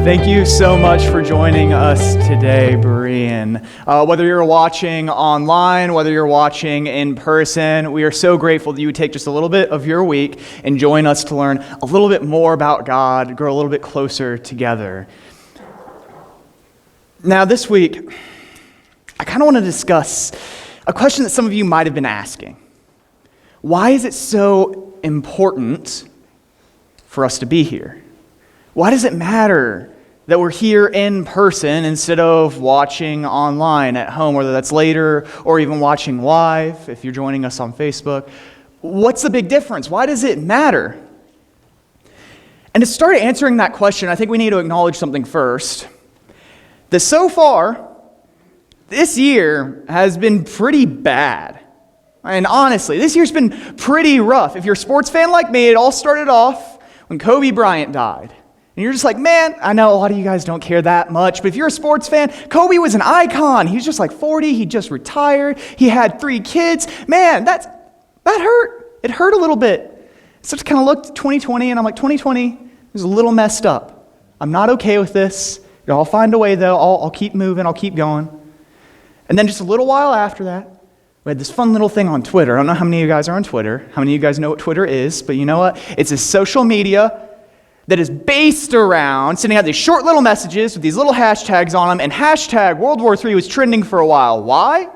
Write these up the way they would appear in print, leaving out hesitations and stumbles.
Thank you so much for joining us today, Berean. Whether you're watching online, whether you're watching in person, we are so grateful that you would take just a little bit of your week and join us to learn a little bit more about God, grow a little bit closer together. Now, this week, I kind of want to discuss a question that some of you might have been asking. Why is it so important for us to be here? Why does it matter that we're here in person instead of watching online at home, whether that's later or even watching live if you're joining us on Facebook? What's the big difference? Why does it matter? And to start answering that question, I think we need to acknowledge something first. That so far, this year has been pretty bad. And honestly, this year's been pretty rough. If you're a sports fan like me, it all started off when Kobe Bryant died. And you're just like, man, I know a lot of you guys don't care that much, but if you're a sports fan, Kobe was an icon. He was just like 40. He just retired. He had 3 kids. Man, that hurt. It hurt a little bit. So I just kind of looked at 2020, and I'm like, 2020 was a little messed up. I'm not okay with this. I'll find a way, though. I'll keep moving. I'll keep going. And then just a little while after that, we had this fun little thing on Twitter. I don't know how many of you guys are on Twitter, how many of you guys know what Twitter is, but you know what? It's a social media that is based around sending out these short little messages with these little hashtags on them, and hashtag World War III was trending for a while. Why?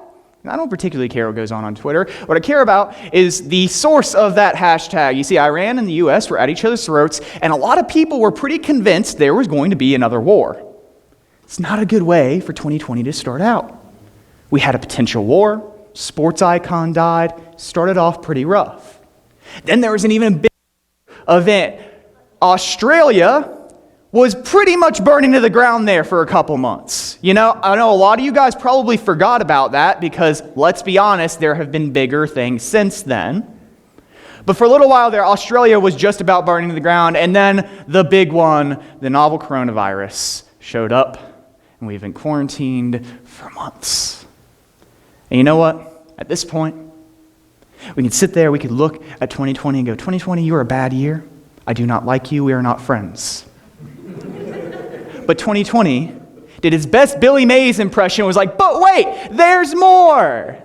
I don't particularly care what goes on Twitter. What I care about is the source of that hashtag. You see, Iran and the U.S. were at each other's throats, and a lot of people were pretty convinced there was going to be another war. It's not a good way for 2020 to start out. We had a potential war, sports icon died, started off pretty rough. Then there was an even bigger event. Australia was pretty much burning to the ground there for a couple months. You know, I know a lot of you guys probably forgot about that because, let's be honest, there have been bigger things since then. But for a little while there, Australia was just about burning to the ground, and then the big one, the novel coronavirus, showed up, and we've been quarantined for months. And you know what? At this point, we can sit there, we could look at 2020 and go, 2020, you were a bad year. I do not like you. We are not friends. But 2020 did its best Billy Mays impression, was like, but wait, there's more.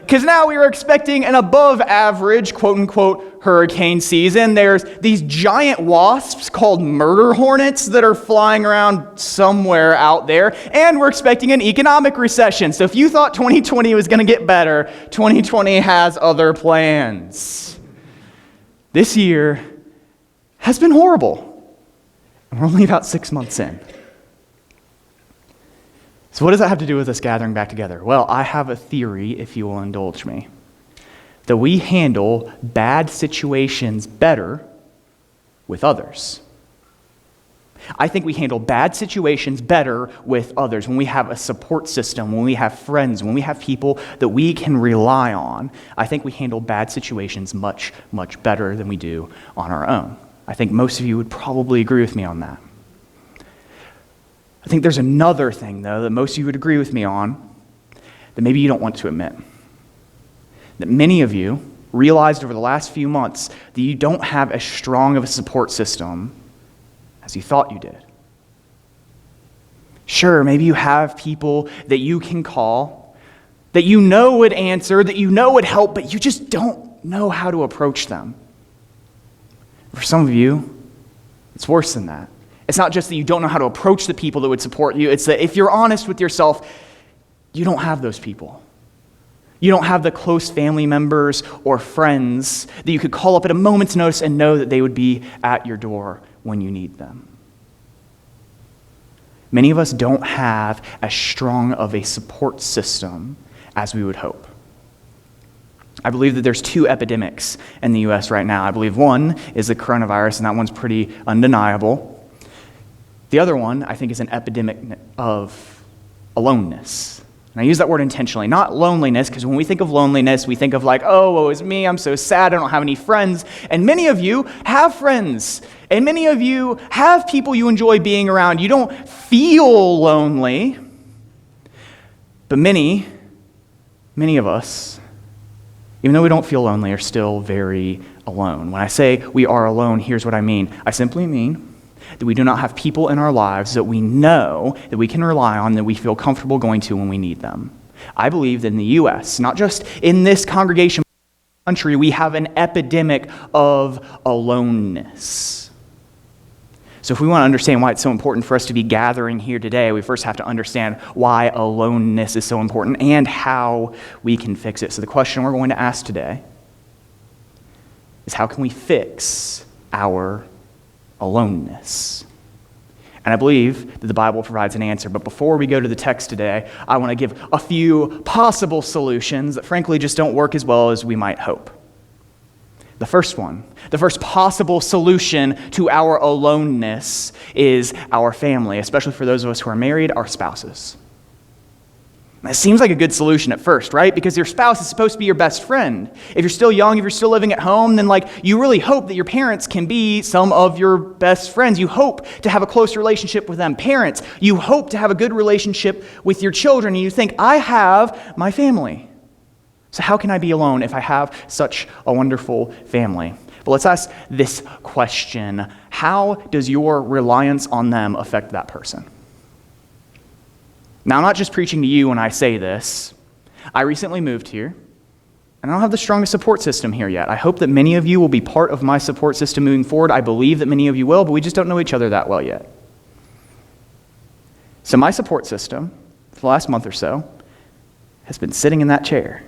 Because now we were expecting an above average, quote unquote, hurricane season. There's these giant wasps called murder hornets that are flying around somewhere out there. And we're expecting an economic recession. So if you thought 2020 was going to get better, 2020 has other plans. This year has been horrible. And we're only about 6 months in. So what does that have to do with us gathering back together? Well, I have a theory, if you will indulge me, that we handle bad situations better with others. I think we handle bad situations better with others when we have a support system, when we have friends, when we have people that we can rely on. I think we handle bad situations much, much better than we do on our own. I think most of you would probably agree with me on that. I think there's another thing, though, that most of you would agree with me on that maybe you don't want to admit. That many of you realized over the last few months that you don't have as strong of a support system as you thought you did. Sure, maybe you have people that you can call, that you know would answer, that you know would help, but you just don't know how to approach them. For some of you, it's worse than that. It's not just that you don't know how to approach the people that would support you. It's that if you're honest with yourself, you don't have those people. You don't have the close family members or friends that you could call up at a moment's notice and know that they would be at your door when you need them. Many of us don't have as strong of a support system as we would hope. I believe that there's 2 epidemics in the U.S. right now. I believe one is the coronavirus, and that one's pretty undeniable. The other one, I think, is an epidemic of aloneness. And I use that word intentionally, not loneliness, because when we think of loneliness, we think of like, oh, woe is me, I'm so sad, I don't have any friends. And many of you have friends, and many of you have people you enjoy being around. You don't feel lonely, but many of us, even though we don't feel lonely, are still very alone. When I say we are alone, here's what I mean. I simply mean that we do not have people in our lives that we know that we can rely on, that we feel comfortable going to when we need them. I believe that in the U.S., not just in this congregation, but in the country, we have an epidemic of aloneness. So if we want to understand why it's so important for us to be gathering here today, we first have to understand why aloneness is so important and how we can fix it. So the question we're going to ask today is, how can we fix our aloneness? And I believe that the Bible provides an answer. But before we go to the text today, I want to give a few possible solutions that frankly just don't work as well as we might hope. The first possible solution to our aloneness is our family, especially for those of us who are married, our spouses. It seems like a good solution at first, right? Because your spouse is supposed to be your best friend. If you're still young, if you're still living at home, then you really hope that your parents can be some of your best friends. You hope to have a close relationship with them. Parents, you hope to have a good relationship with your children. And you think, I have my family. So how can I be alone if I have such a wonderful family? But let's ask this question. How does your reliance on them affect that person? Now, I'm not just preaching to you when I say this. I recently moved here, and I don't have the strongest support system here yet. I hope that many of you will be part of my support system moving forward. I believe that many of you will, but we just don't know each other that well yet. So my support system, for the last month or so, has been sitting in that chair.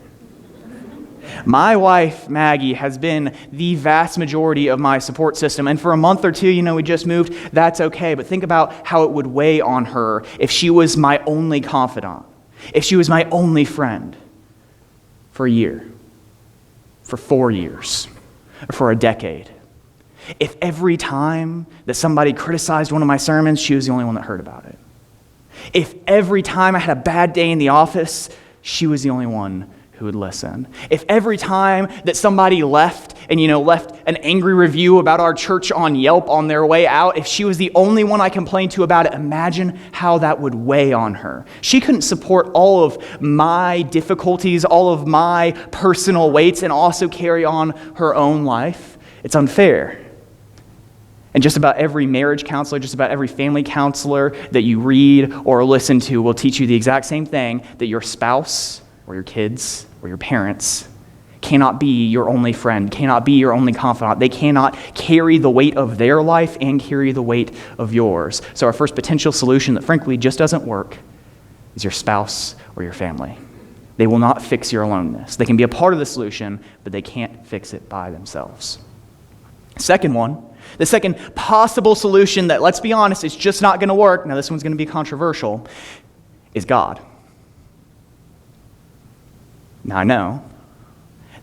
My wife, Maggie, has been the vast majority of my support system. And for a month or two, we just moved, that's okay. But think about how it would weigh on her if she was my only confidant, if she was my only friend for a year, for 4 years, or for a decade. If every time that somebody criticized one of my sermons, she was the only one that heard about it. If every time I had a bad day in the office, she was the only one who would listen. If every time that somebody left an angry review about our church on Yelp on their way out, if she was the only one I complained to about it, imagine how that would weigh on her. She couldn't support all of my difficulties, all of my personal weights, and also carry on her own life. It's unfair. And just about every marriage counselor, just about every family counselor that you read or listen to will teach you the exact same thing, that your spouse or your kids or your parents cannot be your only friend, cannot be your only confidant. They cannot carry the weight of their life and carry the weight of yours. So our first potential solution that frankly just doesn't work is your spouse or your family. They will not fix your aloneness. They can be a part of the solution, but they can't fix it by themselves. The second possible solution that, let's be honest, is just not going to work, now this one's going to be controversial, is God. Now I know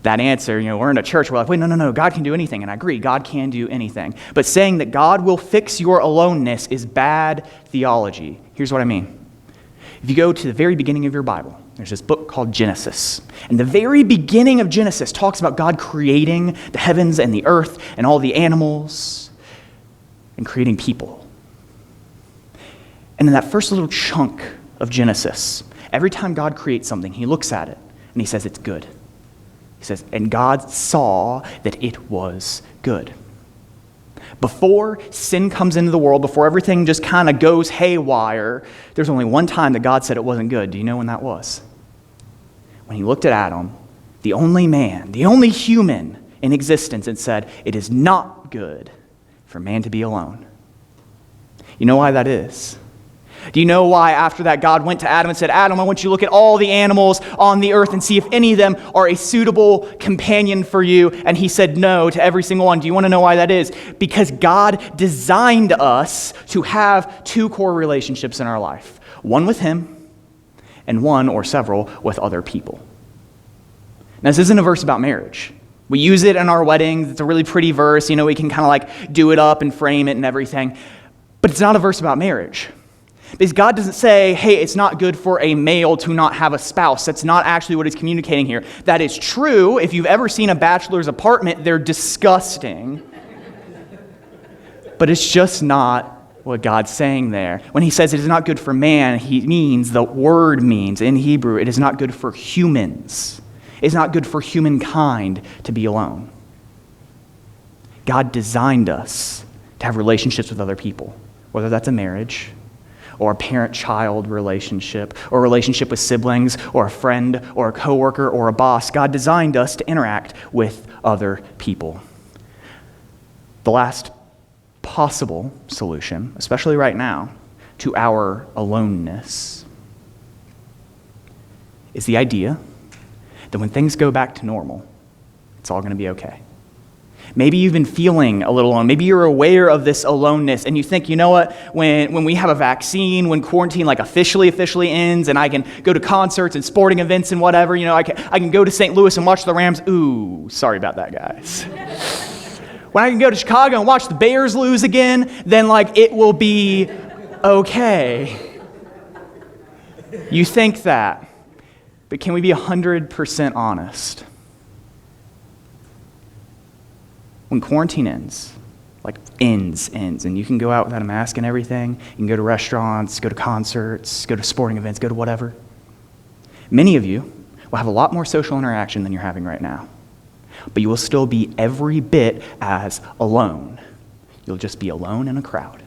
that answer, we're in a church, we're like, wait, no, God can do anything. And I agree, God can do anything. But saying that God will fix your aloneness is bad theology. Here's what I mean. If you go to the very beginning of your Bible, there's this book called Genesis. And the very beginning of Genesis talks about God creating the heavens and the earth and all the animals and creating people. And in that first little chunk of Genesis, every time God creates something, he looks at it and he says, it's good. He says, and God saw that it was good. Before sin comes into the world, before everything just kind of goes haywire, there's only one time that God said it wasn't good. Do you know when that was? When he looked at Adam, the only man, the only human in existence, and said, it is not good for man to be alone. You know why that is? Do you know why after that God went to Adam and said, Adam, I want you to look at all the animals on the earth and see if any of them are a suitable companion for you? And he said no to every single one. Do you want to know why that is? Because God designed us to have two core relationships in our life. One with him and one or several with other people. Now this isn't a verse about marriage. We use it in our weddings. It's a really pretty verse. We can kind of do it up and frame it and everything. But it's not a verse about marriage. Because God doesn't say, hey, it's not good for a male to not have a spouse. That's not actually what he's communicating here. That is true. If you've ever seen a bachelor's apartment, they're disgusting. But it's just not what God's saying there. When he says it is not good for man, the word means in Hebrew, it is not good for humans. It's not good for humankind to be alone. God designed us to to have relationships with other people, whether that's a marriage or a parent-child relationship or a relationship with siblings or a friend or a coworker or a boss. God designed us to interact with other people. The last possible solution, especially right now, to our aloneness is the idea that when things go back to normal, it's all going to be okay. Maybe you've been feeling a little alone. Maybe you're aware of this aloneness, and you think, you know what, when we have a vaccine, when quarantine officially ends, and I can go to concerts and sporting events and whatever, I can go to St. Louis and watch the Rams. Ooh, sorry about that, guys. When I can go to Chicago and watch the Bears lose again, then it will be okay. You think that, but can we be 100% honest? When quarantine ends, ends, and you can go out without a mask and everything, you can go to restaurants, go to concerts, go to sporting events, go to whatever. Many of you will have a lot more social interaction than you're having right now, but you will still be every bit as alone. You'll just be alone in a crowd.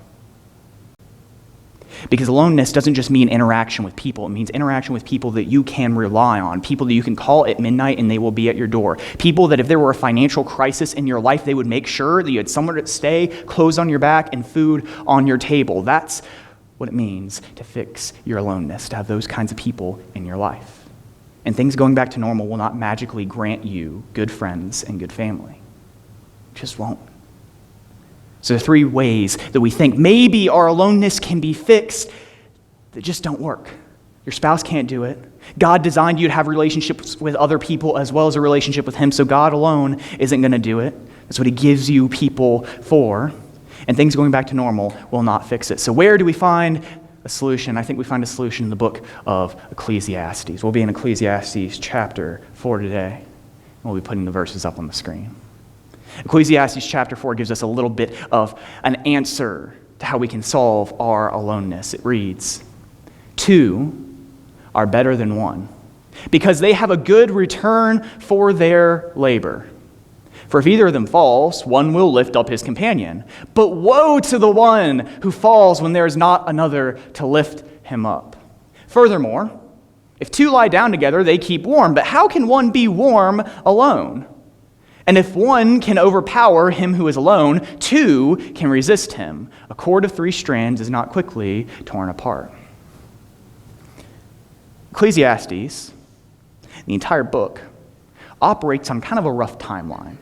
Because aloneness doesn't just mean interaction with people. It means interaction with people that you can rely on, people that you can call at midnight and they will be at your door, people that if there were a financial crisis in your life, they would make sure that you had somewhere to stay, clothes on your back, and food on your table. That's what it means to fix your aloneness, to have those kinds of people in your life. And things going back to normal will not magically grant you good friends and good family. It just won't. So there are three ways that we think maybe our aloneness can be fixed that just don't work. Your spouse can't do it. God designed you to have relationships with other people as well as a relationship with Him, so God alone isn't going to do it. That's what He gives you people for. And things going back to normal will not fix it. So where do we find a solution? I think we find a solution in the book of Ecclesiastes. We'll be in Ecclesiastes chapter 4 today. And we'll be putting the verses up on the screen. Ecclesiastes chapter 4 gives us a little bit of an answer to how we can solve our aloneness. It reads, 2 are better than 1, because they have a good return for their labor. For if either of them falls, one will lift up his companion. But woe to the one who falls when there is not another to lift him up. Furthermore, if 2 lie down together, they keep warm. But how can one be warm alone? And if one can overpower him who is alone, 2 can resist him. A cord of 3 strands is not quickly torn apart. Ecclesiastes, the entire book, operates on kind of a rough timeline,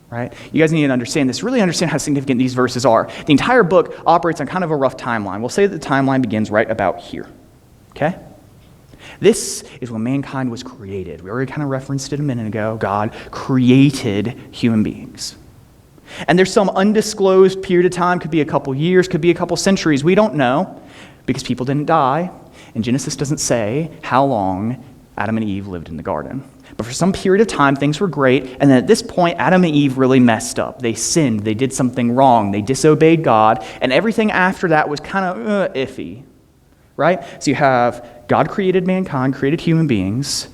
right? You guys need to understand this, really understand how significant these verses are. The entire book operates on kind of a rough timeline. We'll say that the timeline begins right about here, okay? This is when mankind was created. We already kind of referenced it a minute ago. God created human beings. And there's some undisclosed period of time, could be a couple years, could be a couple centuries. We don't know because people didn't die. And Genesis doesn't say how long Adam and Eve lived in the garden. But for some period of time, things were great. And then at this point, Adam and Eve really messed up. They sinned. They did something wrong. They disobeyed God. And everything after that was kind of iffy. Right? So you have God created mankind, created human beings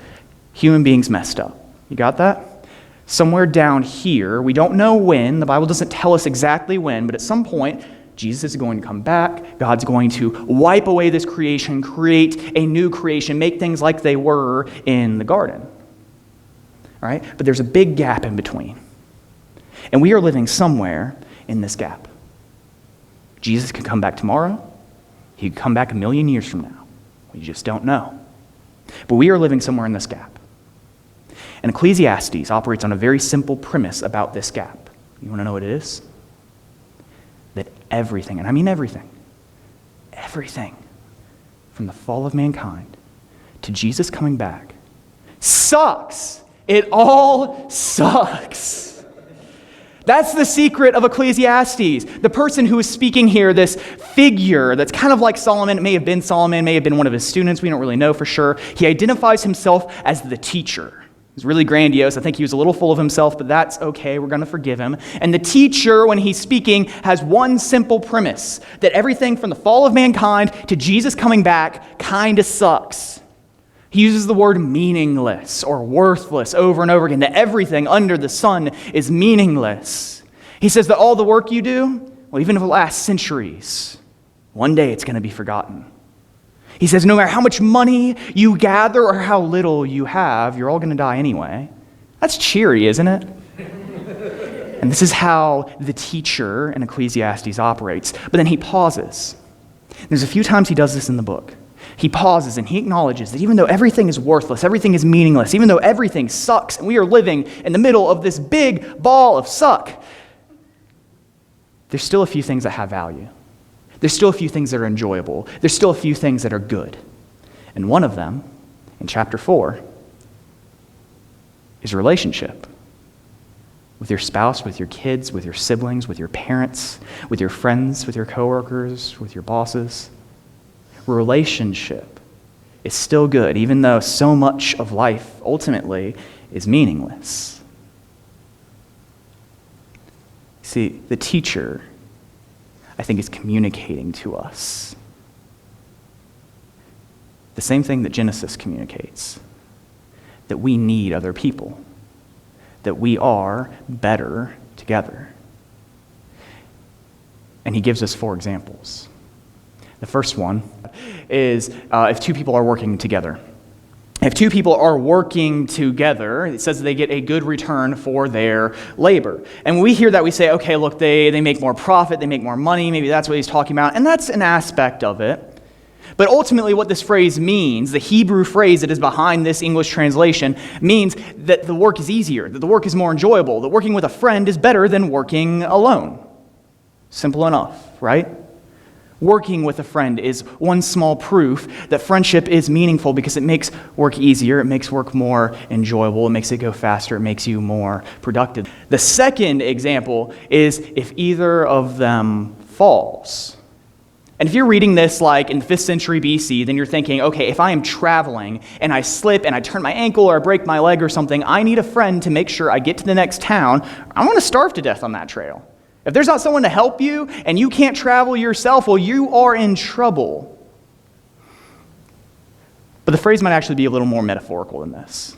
messed up. You got that? Somewhere down here, we don't know when, the Bible doesn't tell us exactly when, but at some point, Jesus is going to come back, God's going to wipe away this creation, create a new creation, make things like they were in the garden. All right? But there's a big gap in between. And we are living somewhere in this gap. Jesus could come back tomorrow. He could come back 1,000,000 years from now. We just don't know. But we are living somewhere in this gap. And Ecclesiastes operates on a very simple premise about this gap. You want to know what it is? That everything, and I mean everything from the fall of mankind to Jesus coming back sucks. It all sucks. That's the secret of Ecclesiastes. The person who is speaking here, this figure that's kind of like Solomon, it may have been Solomon, may have been one of his students, we don't really know for sure. He identifies himself as the teacher. He's really grandiose. I think he was a little full of himself, but that's okay. We're going to forgive him. And the teacher, when he's speaking, has one simple premise, that everything from the fall of mankind to Jesus coming back kind of sucks. He uses the word meaningless or worthless over and over again, that everything under the sun is meaningless. He says that all the work you do, well, even if it lasts centuries, one day it's going to be forgotten. He says, no matter how much money you gather or how little you have, you're all going to die anyway. That's cheery, isn't it? And this is how the teacher in Ecclesiastes operates. But then he pauses. There's a few times he does this in the book. He pauses and he acknowledges that even though everything is worthless, everything is meaningless, even though everything sucks, and we are living in the middle of this big ball of suck, there's still a few things that have value. There's still a few things that are enjoyable. There's still a few things that are good. And one of them, in chapter 4, is relationship. With your spouse, with your kids, with your siblings, with your parents, with your friends, with your coworkers, with your bosses. Relationship is still good, even though so much of life ultimately is meaningless. See, the teacher, I think, is communicating to us the same thing that Genesis communicates, that we need other people, that we are better together. And he gives us 4 examples. The first one is if 2 people are working together. If 2 people are working together, it says that they get a good return for their labor. And when we hear that, we say, okay, look, they make more profit, they make more money, maybe that's what he's talking about, and that's an aspect of it. But ultimately what this phrase means, the Hebrew phrase that is behind this English translation, means that the work is easier, that the work is more enjoyable, that working with a friend is better than working alone. Simple enough, right? Working with a friend is one small proof that friendship is meaningful because it makes work easier, it makes work more enjoyable, it makes it go faster, it makes you more productive. The second example is if either of them falls. And if you're reading this like in the 5th century BC, then you're thinking, okay, if I am traveling and I slip and I turn my ankle or I break my leg or something, I need a friend to make sure I get to the next town. I want to starve to death on that trail. If there's not someone to help you and you can't travel yourself, well, you are in trouble. But the phrase might actually be a little more metaphorical than this.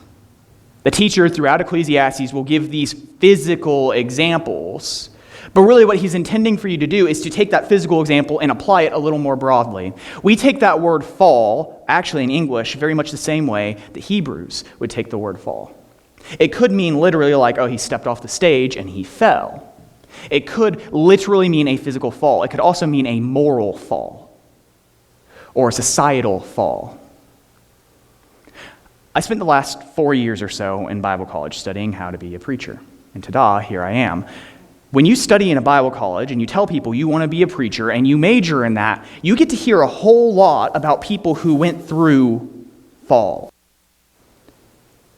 The teacher throughout Ecclesiastes will give these physical examples, but really what he's intending for you to do is to take that physical example and apply it a little more broadly. We take that word fall, actually in English, very much the same way that Hebrews would take the word fall. It could mean literally like, oh, he stepped off the stage and he fell. It could literally mean a physical fall. It could also mean a moral fall or a societal fall. I spent the last 4 years or so in Bible college studying how to be a preacher. And ta-da, here I am. When you study in a Bible college and you tell people you want to be a preacher and you major in that, you get to hear a whole lot about people who went through fall.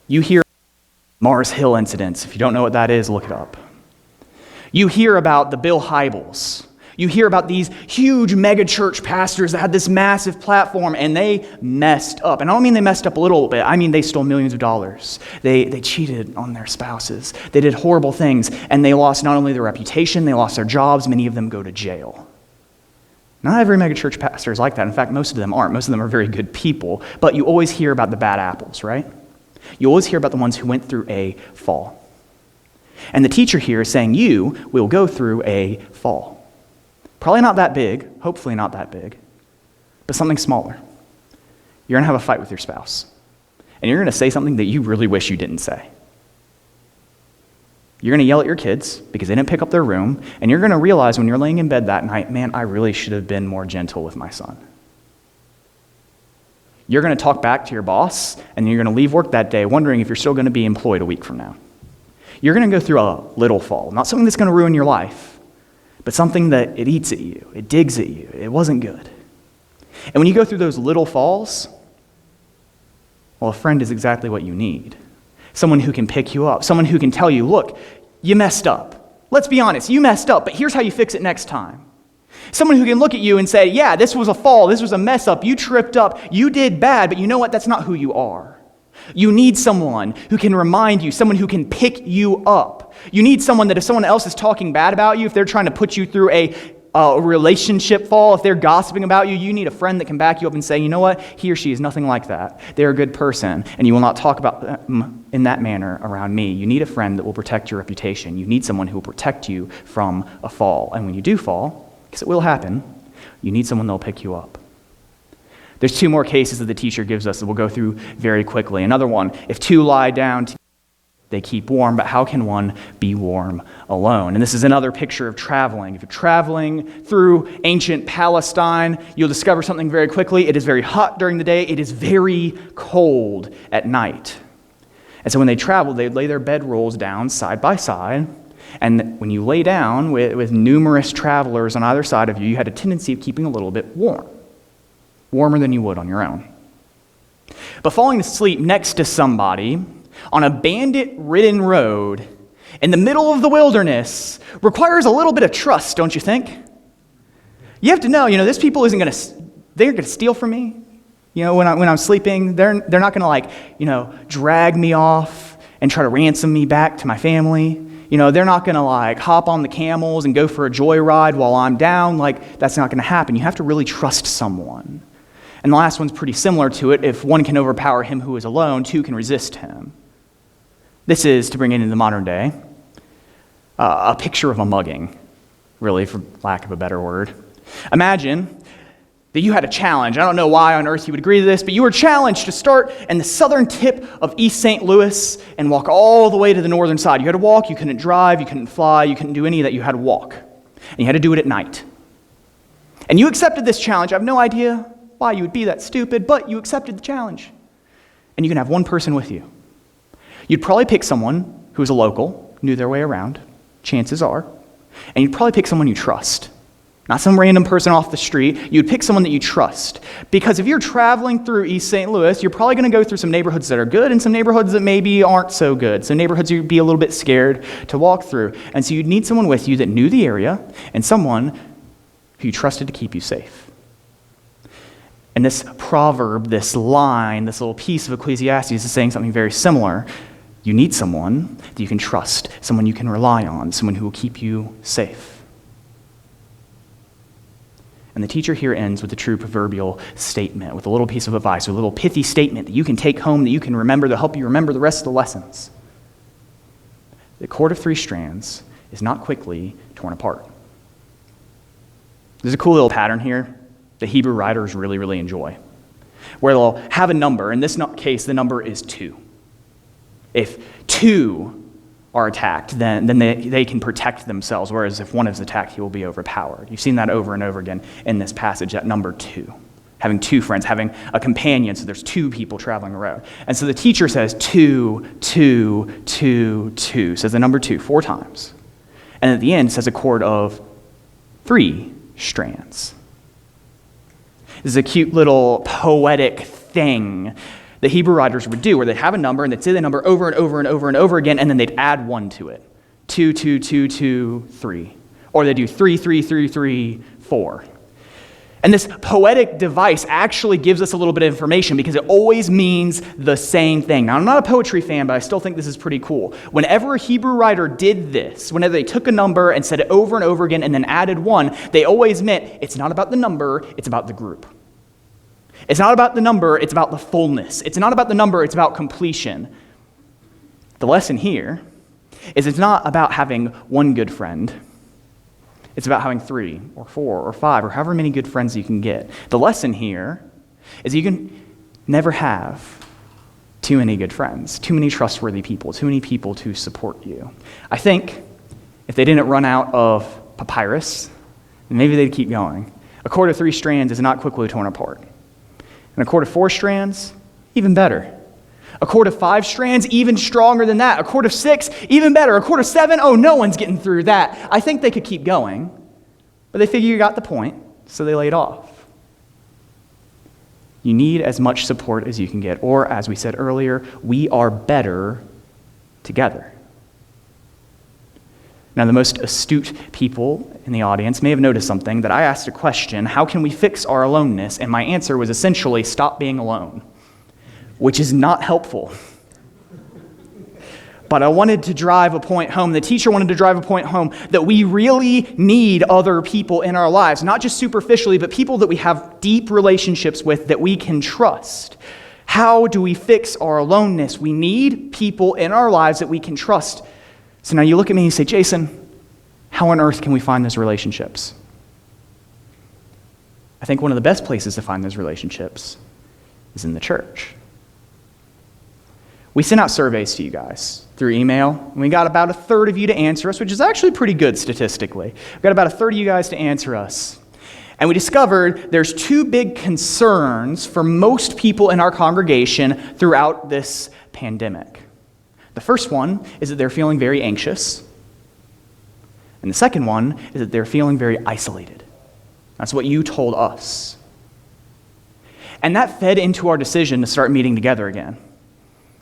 You hear Mars Hill incidents. If you don't know what that is, look it up. You hear about the Bill Hybels. You hear about these huge mega church pastors that had this massive platform and they messed up. And I don't mean they messed up a little bit. I mean they stole millions of dollars. They cheated on their spouses. They did horrible things and they lost not only their reputation, they lost their jobs. Many of them go to jail. Not every mega church pastor is like that. In fact, most of them aren't. Most of them are very good people. But you always hear about the bad apples, right? You always hear about the ones who went through a fall. And the teacher here is saying you will go through a fall. Probably not that big, hopefully not that big, but something smaller. You're going to have a fight with your spouse. And you're going to say something that you really wish you didn't say. You're going to yell at your kids because they didn't pick up their room, and you're going to realize when you're laying in bed that night, man, I really should have been more gentle with my son. You're going to talk back to your boss, and you're going to leave work that day wondering if you're still going to be employed a week from now. You're going to go through a little fall, not something that's going to ruin your life, but something that it eats at you, it digs at you, it wasn't good. And when you go through those little falls, well, a friend is exactly what you need. Someone who can pick you up, someone who can tell you, look, you messed up. Let's be honest, you messed up, but here's how you fix it next time. Someone who can look at you and say, yeah, this was a fall, this was a mess up, you tripped up, you did bad, but you know what, that's not who you are. You need someone who can remind you, someone who can pick you up. You need someone that if someone else is talking bad about you, if they're trying to put you through a a relationship fall, if they're gossiping about you, you need a friend that can back you up and say, you know what, he or she is nothing like that. They're a good person, and you will not talk about them in that manner around me. You need a friend that will protect your reputation. You need someone who will protect you from a fall. And when you do fall, because it will happen, you need someone that will pick you up. There's 2 more cases that the teacher gives us that we'll go through very quickly. Another one, if 2 lie down, they keep warm, but how can one be warm alone? And this is another picture of traveling. If you're traveling through ancient Palestine, you'll discover something very quickly. It is very hot during the day. It is very cold at night. And so when they traveled, they'd lay their bedrolls down side by side. And when you lay down with numerous travelers on either side of you, you had a tendency of keeping a little bit warm, warmer than you would on your own. But falling asleep next to somebody on a bandit-ridden road in the middle of the wilderness requires a little bit of trust, don't you think? You have to know, this people they're going to steal from me. When I'm sleeping, they're not going to drag me off and try to ransom me back to my family. They're not going to hop on the camels and go for a joyride while I'm down. That's not going to happen. You have to really trust someone. And the last one's pretty similar to it. If one can overpower him who is alone, 2 can resist him. This is, to bring it into the modern day, a picture of a mugging, really, for lack of a better word. Imagine that you had a challenge. I don't know why on earth you would agree to this, but you were challenged to start in the southern tip of East St. Louis and walk all the way to the northern side. You had to walk, you couldn't drive, you couldn't fly, you couldn't do any of that. You had to walk. And you had to do it at night. And you accepted this challenge. I have no idea why you would be that stupid, but you accepted the challenge. And you can have one person with you. You'd probably pick someone who was a local, knew their way around, chances are, and you'd probably pick someone you trust. Not some random person off the street. You'd pick someone that you trust. Because if you're traveling through East St. Louis, you're probably going to go through some neighborhoods that are good and some neighborhoods that maybe aren't so good. Some neighborhoods you'd be a little bit scared to walk through. And so you'd need someone with you that knew the area and someone who you trusted to keep you safe. And this proverb, this line, this little piece of Ecclesiastes is saying something very similar. You need someone that you can trust, someone you can rely on, someone who will keep you safe. And the teacher here ends with a true proverbial statement, with a little piece of advice, a little pithy statement that you can take home, that you can remember, to help you remember the rest of the lessons. The cord of 3 strands is not quickly torn apart. There's a cool little pattern here that Hebrew writers really, really enjoy, where they'll have a number. In this case, the number is 2. If 2 are attacked, then they can protect themselves, whereas if one is attacked, he will be overpowered. You've seen that over and over again in this passage, that number 2. Having 2 friends, having a companion, so there's 2 people traveling the road. And so the teacher says 2, 2, 2, 2, says the number 2 4 times. And at the end, it says a cord of 3 strands. This is a cute little poetic thing the Hebrew writers would do, where they'd have a number and they'd say the number over and over and over and over again, and then they'd add 1 to it. 2, 2, 2, 2, 3. Or they do 3, 3, 3, 3, 4. And this poetic device actually gives us a little bit of information because it always means the same thing. Now, I'm not a poetry fan, but I still think this is pretty cool. Whenever a Hebrew writer did this, whenever they took a number and said it over and over again and then added 1, they always meant it's not about the number, it's about the group. It's not about the number, it's about the fullness. It's not about the number, it's about completion. The lesson here is it's not about having 1 good friend. It's about having 3 or 4 or 5 or however many good friends you can get. The lesson here is you can never have too many good friends, too many trustworthy people, too many people to support you. I think if they didn't run out of papyrus, then maybe they'd keep going. A cord of 3 strands is not quickly torn apart. And a cord of 4 strands, even better. A cord of 5 strands, even stronger than that. A cord of 6, even better. A cord of 7, oh, no one's getting through that. I think they could keep going, but they figure you got the point, so they laid off. You need as much support as you can get, or as we said earlier, we are better together. Now, the most astute people in the audience may have noticed something, that I asked a question, how can we fix our aloneness? And my answer was essentially, stop being alone, which is not helpful. But I wanted to drive a point home, the teacher wanted to drive a point home, that we really need other people in our lives, not just superficially, but people that we have deep relationships with that we can trust. How do we fix our aloneness? We need people in our lives that we can trust. So now you look at me and you say, Jason, how on earth can we find those relationships? I think one of the best places to find those relationships is in the church. We sent out surveys to you guys through email, and we got about a third of you to answer us, which is actually pretty good statistically. We got about a third of you guys to answer us. And we discovered there's two big concerns for most people in our congregation throughout this pandemic. The first one is that they're feeling very anxious. And the second one is that they're feeling very isolated. That's what you told us. And that fed into our decision to start meeting together again.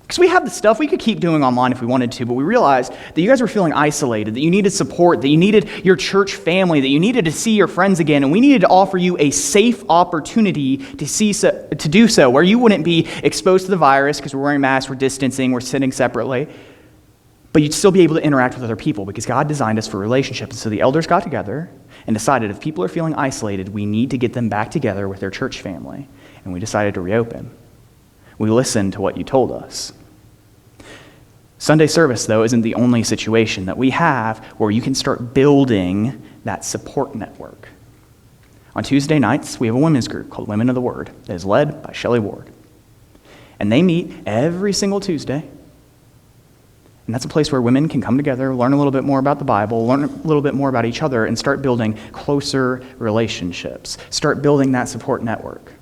Because we have the stuff we could keep doing online if we wanted to, but we realized that you guys were feeling isolated, that you needed support, that you needed your church family, that you needed to see your friends again, and we needed to offer you a safe opportunity to do so, where you wouldn't be exposed to the virus because we're wearing masks, we're distancing, we're sitting separately, but you'd still be able to interact with other people because God designed us for relationships. And so the elders got together and decided if people are feeling isolated, we need to get them back together with their church family, and we decided to reopen. We listened to what you told us. Sunday service, though, isn't the only situation that we have where you can start building that support network. On Tuesday nights, we have a women's group called Women of the Word that is led by Shelley Ward. And they meet every single Tuesday. And that's a place where women can come together, learn a little bit more about the Bible, learn a little bit more about each other, and start building closer relationships. Start building that support network.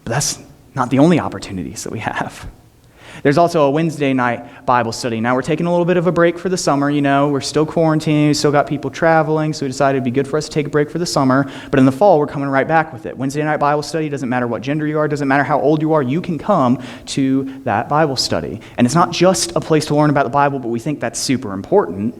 But that's not the only opportunities that we have. There's also a Wednesday night Bible study. Now we're taking a little bit of a break for the summer, we're still quarantining, we still got people traveling, so we decided it'd be good for us to take a break for the summer, but in the fall we're coming right back with it. Wednesday night Bible study, doesn't matter what gender you are, doesn't matter how old you are, you can come to that Bible study. And it's not just a place to learn about the Bible, but we think that's super important.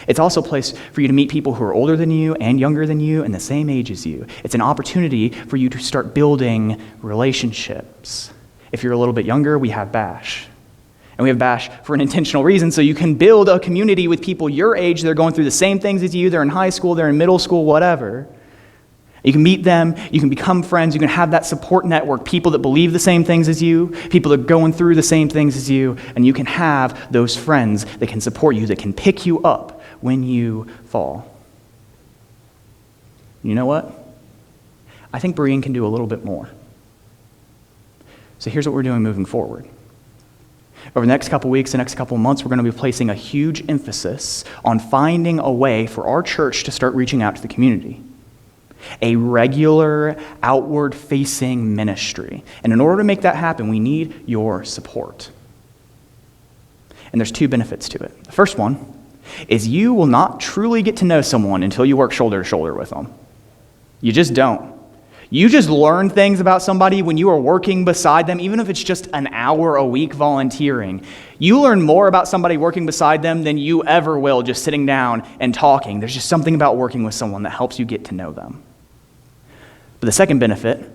It's also a place for you to meet people who are older than you and younger than you and the same age as you. It's an opportunity for you to start building relationships. If you're a little bit younger, we have Bash. And we have Bash for an intentional reason, so you can build a community with people your age that are going through the same things as you. They're in high school, they're in middle school, whatever. You can meet them, you can become friends, you can have that support network, people that believe the same things as you, people that are going through the same things as you, and you can have those friends that can support you, that can pick you up when you fall. You know what? I think Berean can do a little bit more. So here's what we're doing moving forward. Over the next couple weeks, the next couple months, we're going to be placing a huge emphasis on finding a way for our church to start reaching out to the community. A regular, outward-facing ministry. And in order to make that happen, we need your support. And there's two benefits to it. The first one is you will not truly get to know someone until you work shoulder to shoulder with them. You just don't. You just learn things about somebody when you are working beside them, even if it's just an hour a week volunteering. You learn more about somebody working beside them than you ever will just sitting down and talking. There's just something about working with someone that helps you get to know them. But the second benefit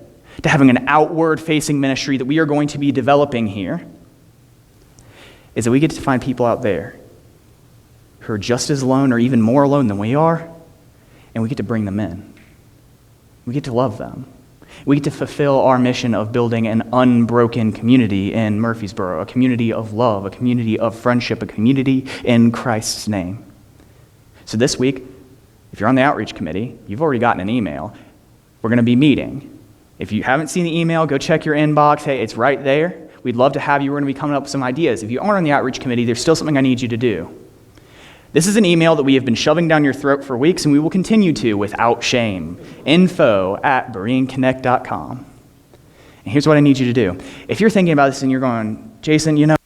to having an outward-facing ministry that we are going to be developing here is that we get to find people out there who are just as alone or even more alone than we are, and we get to bring them in. We get to love them. We get to fulfill our mission of building an unbroken community in Murfreesboro, a community of love, a community of friendship, a community in Christ's name. So this week, if you're on the outreach committee, you've already gotten an email. We're going to be meeting. If you haven't seen the email, go check your inbox. Hey, it's right there. We'd love to have you. We're going to be coming up with some ideas. If you aren't on the outreach committee, there's still something I need you to do. This is an email that we have been shoving down your throat for weeks, and we will continue to without shame. info@bereanconnect.com. And here's what I need you to do. If you're thinking about this and you're going, Jason,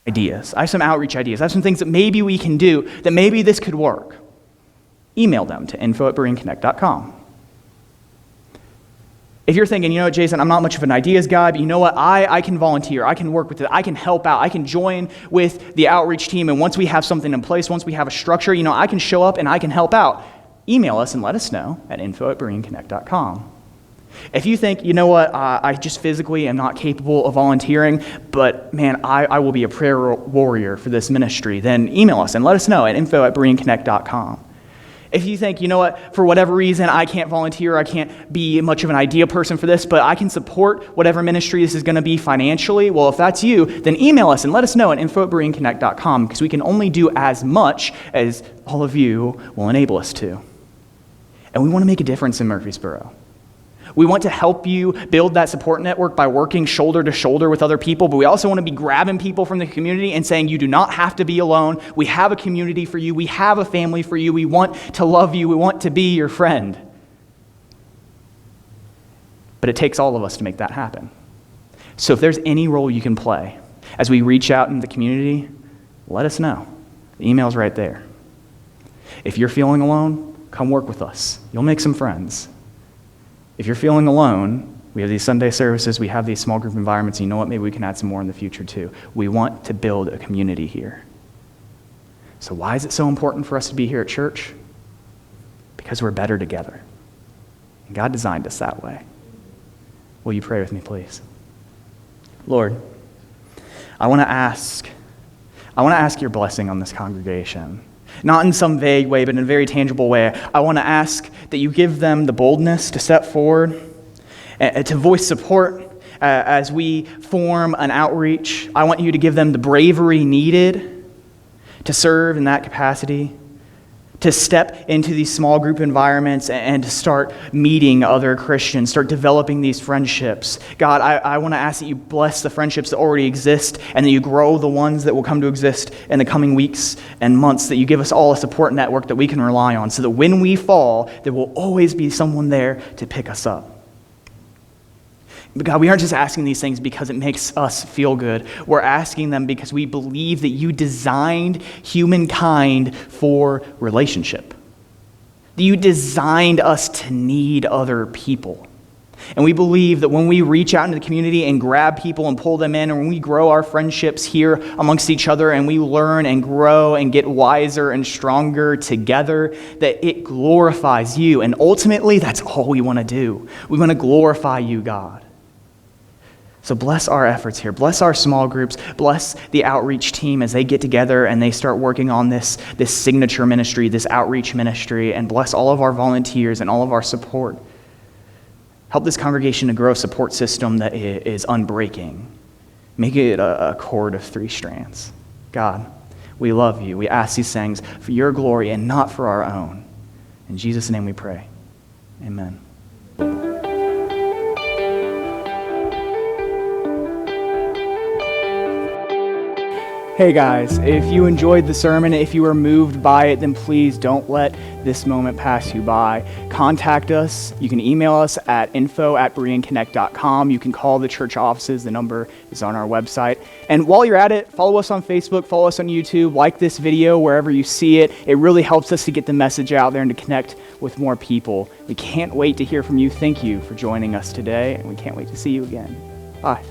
ideas. I have some outreach ideas. I have some things that maybe we can do, that maybe this could work. Email them to info@bereanconnect.com. If you're thinking, Jason, I'm not much of an ideas guy, but you know what? I can volunteer. I can work with it. I can help out. I can join with the outreach team. And once we have something in place, once we have a structure, I can show up and I can help out. Email us and let us know at info@bereanconnect.com. If you think, you know what, I just physically am not capable of volunteering, but man, I will be a prayer warrior for this ministry, then email us and let us know at info@bereanconnect.com. If you think, you know what, for whatever reason, I can't volunteer, I can't be much of an idea person for this, but I can support whatever ministry this is going to be financially, well, if that's you, then email us and let us know at info@bereanconnect.com, because we can only do as much as all of you will enable us to. And we want to make a difference in Murfreesboro. We want to help you build that support network by working shoulder to shoulder with other people, but we also want to be grabbing people from the community and saying, you do not have to be alone. We have a community for you. We have a family for you. We want to love you. We want to be your friend. But it takes all of us to make that happen. So if there's any role you can play as we reach out into the community, let us know. The email's right there. If you're feeling alone, come work with us. You'll make some friends. If you're feeling alone, we have these Sunday services, we have these small group environments, and you know what, maybe we can add some more in the future too. We want to build a community here. So why is it so important for us to be here at church? Because we're better together. And God designed us that way. Will you pray with me, please? Lord, I want to ask your blessing on this congregation. Not in some vague way, but in a very tangible way. I want to ask that you give them the boldness to step forward, to voice support as we form an outreach. I want you to give them the bravery needed to serve in that capacity, to step into these small group environments and to start meeting other Christians, start developing these friendships. God, I want to ask that you bless the friendships that already exist and that you grow the ones that will come to exist in the coming weeks and months, that you give us all a support network that we can rely on so that when we fall, there will always be someone there to pick us up. But God, we aren't just asking these things because it makes us feel good. We're asking them because we believe that you designed humankind for relationship. That you designed us to need other people. And we believe that when we reach out into the community and grab people and pull them in, and when we grow our friendships here amongst each other and we learn and grow and get wiser and stronger together, that it glorifies you. And ultimately, that's all we want to do. We want to glorify you, God. So bless our efforts here. Bless our small groups. Bless the outreach team as they get together and they start working on this signature ministry, this outreach ministry, and bless all of our volunteers and all of our support. Help this congregation to grow a support system that is unbreaking. Make it a cord of 3 strands. God, we love you. We ask these things for your glory and not for our own. In Jesus' name we pray. Amen. Hey guys, if you enjoyed the sermon, if you were moved by it, then please don't let this moment pass you by. Contact us. You can email us at info@bereanconnect.com. You can call the church offices. The number is on our website. And while you're at it, follow us on Facebook, follow us on YouTube, like this video wherever you see it. It really helps us to get the message out there and to connect with more people. We can't wait to hear from you. Thank you for joining us today, and we can't wait to see you again. Bye.